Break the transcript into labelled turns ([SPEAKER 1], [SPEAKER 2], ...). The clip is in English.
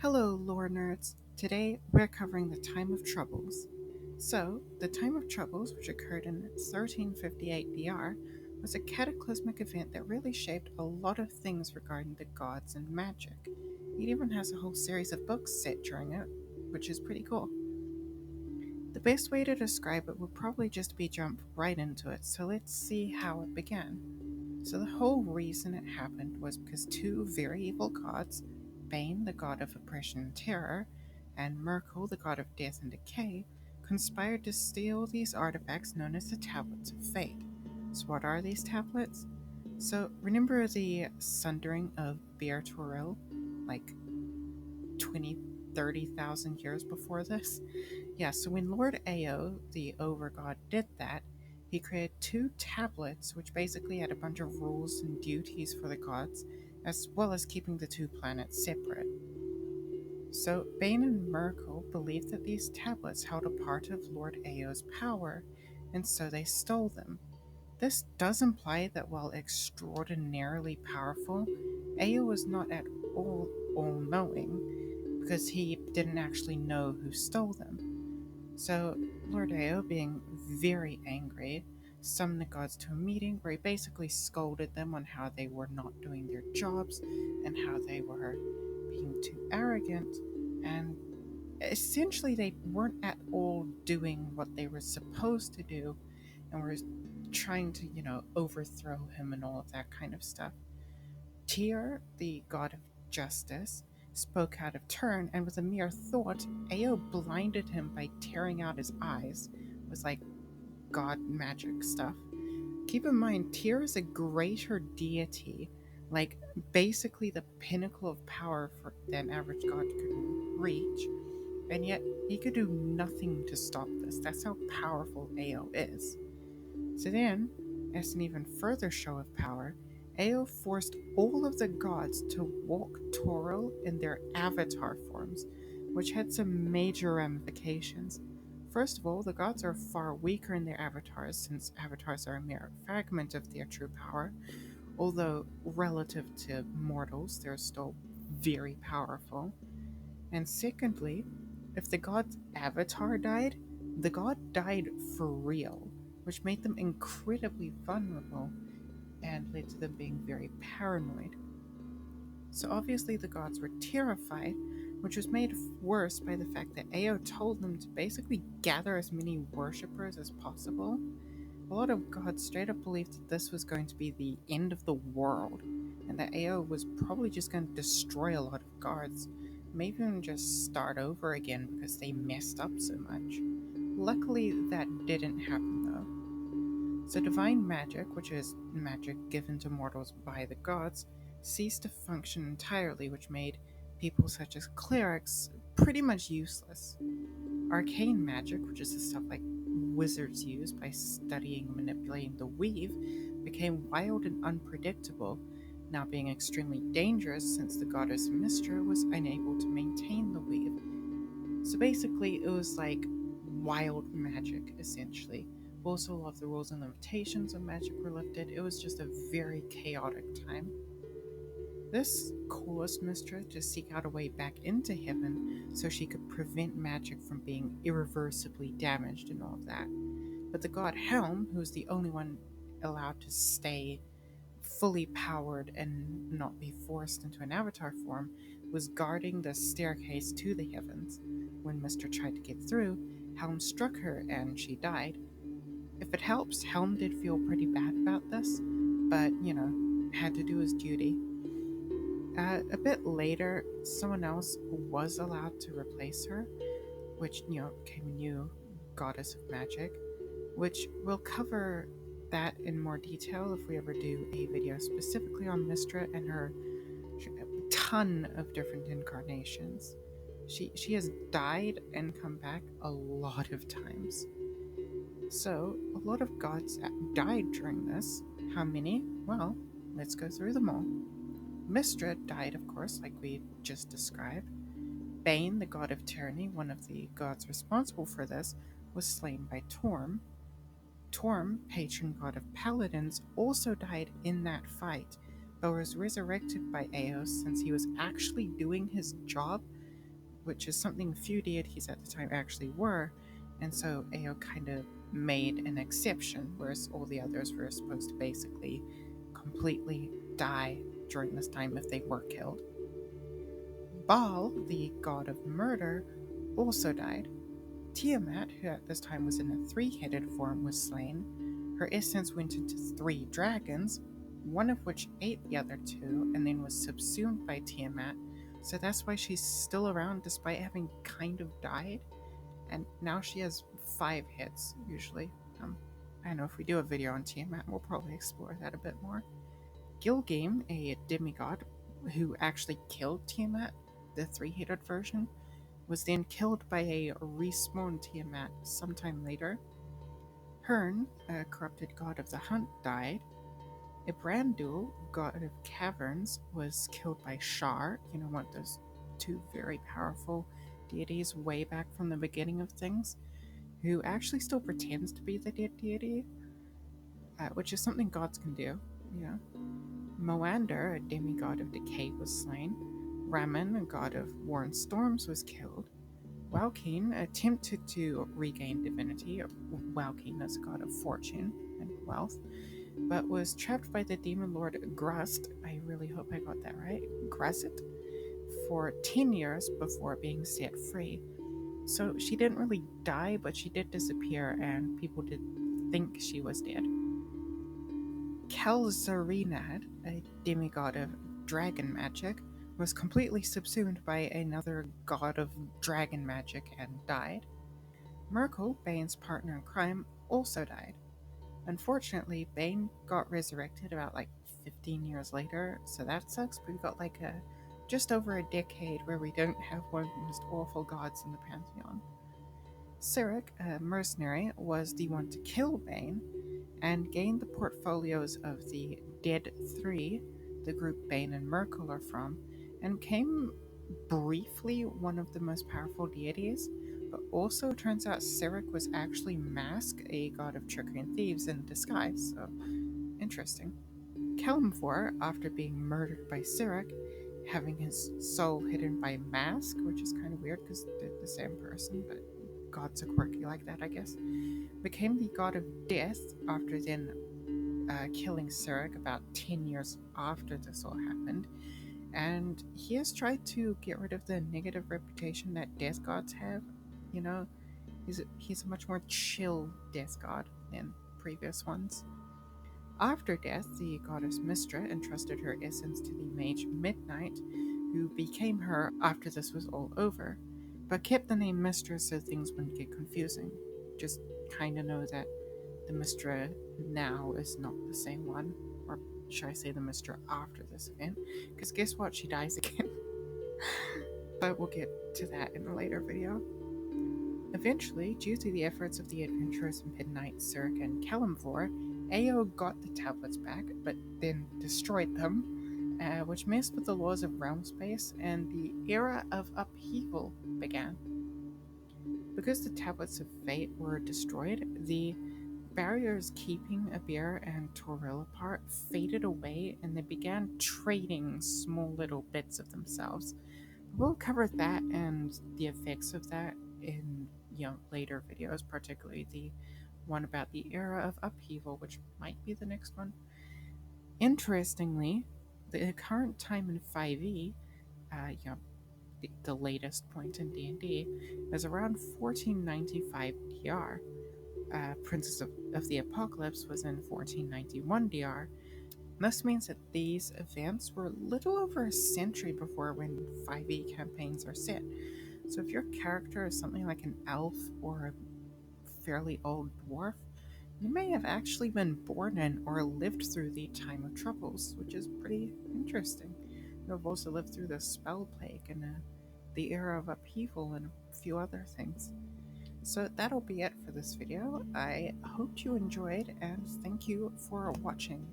[SPEAKER 1] Hello, lore nerds. Today we're covering the Time of Troubles. So, the Time of Troubles, which occurred in 1358 DR, was a cataclysmic event that really shaped a lot of things regarding the gods and magic. It even has a whole series of books set during it, which is pretty cool. The best way to describe it would probably just be jump right into it, so let's see how it began. So, the whole reason it happened was because two very evil gods, Bane, the god of oppression and terror, and Merkel, the god of death and decay, conspired to steal these artifacts known as the Tablets of Fate. So, what are these tablets? So, remember the sundering of Beer Toril, like 20, 30,000 years before this? Yeah, so when Lord Ao, the overgod, did that, he created two tablets which basically had a bunch of rules and duties for the gods, as well as keeping the two planets separate. So Bane and Merkel believed that these tablets held a part of Lord Ao's power, and so they stole them. This does imply that while extraordinarily powerful, Ao was not at all knowing, because he didn't actually know who stole them. So Lord Ao, being very angry, summoned the gods to a meeting where he basically scolded them on how they were not doing their jobs and how they were being too arrogant, and essentially they weren't at all doing what they were supposed to do and were trying to, overthrow him and all of that kind of stuff. Tyr, the god of justice, spoke out of turn, and with a mere thought, Ao blinded him by tearing out his eyes. It was like god magic stuff. Keep in mind, Tyr is a greater deity, like basically the pinnacle of power that an average god could reach, and yet he could do nothing to stop this. That's how powerful Ao is. So then, as an even further show of power, Ao forced all of the gods to walk Toril in their avatar forms, which had some major ramifications. First of all, the gods are far weaker in their avatars, since avatars are a mere fragment of their true power, although relative to mortals, they're still very powerful. And secondly, if the god's avatar died, the god died for real, which made them incredibly vulnerable and led to them being very paranoid. So obviously the gods were terrified, which was made worse by the fact that Ao told them to basically gather as many worshippers as possible. A lot of gods straight up believed that this was going to be the end of the world, and that Ao was probably just going to destroy a lot of gods, maybe even just start over again because they messed up so much. Luckily, that didn't happen though. So divine magic, which is magic given to mortals by the gods, ceased to function entirely, which made people such as clerics pretty much useless. Arcane magic, which is the stuff like wizards use by studying and manipulating the weave, became wild and unpredictable, now being extremely dangerous since the goddess Mystra was unable to maintain the weave. So basically, it was like wild magic, essentially. Also, a lot of the rules and limitations of magic were lifted. It was just a very chaotic time. This caused Mystra to seek out a way back into heaven so she could prevent magic from being irreversibly damaged and all of that. But the god Helm, who was the only one allowed to stay fully powered and not be forced into an avatar form, was guarding the staircase to the heavens. When Mystra tried to get through, Helm struck her and she died. If it helps, Helm did feel pretty bad about this, but, had to do his duty. A bit later, someone else was allowed to replace her, which, became a new goddess of magic, which we'll cover that in more detail if we ever do a video specifically on Mystra and her ton of different incarnations. She has died and come back a lot of times. So, a lot of gods died during this. How many? Well, let's go through them all. Mystra died, of course, like we just described. Bane, the god of tyranny, one of the gods responsible for this, was slain by Torm. Torm, patron god of paladins, also died in that fight, but was resurrected by Eos since he was actually doing his job which is something few deities at the time actually were, and so Ao kind of made an exception, whereas all the others were supposed to basically completely die during this time if they were killed. Baal, the god of murder, also died. Tiamat, who at this time was in a three-headed form, was slain. Her essence went into three dragons, one of which ate the other two and then was subsumed by Tiamat, so that's why she's still around despite having kind of died. And now she has 5 heads, usually. I know if we do a video on Tiamat, we'll probably explore that a bit more. Gilgame, a demigod who actually killed Tiamat, the three-headed version, was then killed by a respawned Tiamat sometime later. Hearn, a corrupted god of the hunt, died. Ibrandul, god of caverns, was killed by Shar, one of those two very powerful deities way back from the beginning of things, who actually still pretends to be the dead deity, which is something gods can do, Moander, a demigod of decay, was slain. Raman, a god of war and storms, was killed. Walkeen attempted to regain divinity. Walkeen is a god of fortune and wealth, but was trapped by the demon lord Grust. I really hope I got that right. Grust, for 10 years before being set free. So she didn't really die, but she did disappear, and people did think she was dead. Serenade, a demigod of dragon magic, was completely subsumed by another god of dragon magic and died. Merkel, Bane's partner in crime, also died. Unfortunately, Bane got resurrected about 15 years later, so that sucks, but we got just over a decade where we don't have one of the most awful gods in the Pantheon. Cyric, a mercenary, was the one to kill Bane and gained the portfolios of the Dead Three, the group Bane and Merkel are from, and became briefly one of the most powerful deities, but also turns out Cyric was actually Mask, a god of trickery and thieves in disguise, so interesting. Kalimvor, after being murdered by Cyric, having his soul hidden by Mask, which is kind of weird because they're the same person, but gods are quirky like that, I guess, became the god of death after then killing Cyric about 10 years after this all happened. And he has tried to get rid of the negative reputation that death gods have. He's a much more chill death god than previous ones. After death, the goddess Mystra entrusted her essence to the mage Midnight, who became her after this was all over, but kept the name Mystra so things wouldn't get confusing. Just kinda know that the Mystra now is not the same one, or should I say the Mystra after this event, because guess what, she dies again. But we'll get to that in a later video. Eventually, due to the efforts of the adventurers Midnight, Cyric, and Kalimvor, Ao got the tablets back, but then destroyed them, which messed with the laws of realm space, and the era of upheaval began. Because the tablets of fate were destroyed, the barriers keeping Abir and Toril apart faded away, and they began trading small little bits of themselves. We'll cover that and the effects of that in later videos, particularly the one about the era of upheaval, which might be the next one. Interestingly, the current time in 5e, the latest point in D&D, is around 1495 DR. Princess of the Apocalypse was in 1491 DR. This means that these events were a little over a century before when 5e campaigns are set. So if your character is something like an elf or a fairly old dwarf, you may have actually been born in or lived through the time of troubles, which is pretty interesting. You've also lived through the spell plague and the era of upheaval and a few other things. So that'll be it for this video. I hope you enjoyed, and thank you for watching.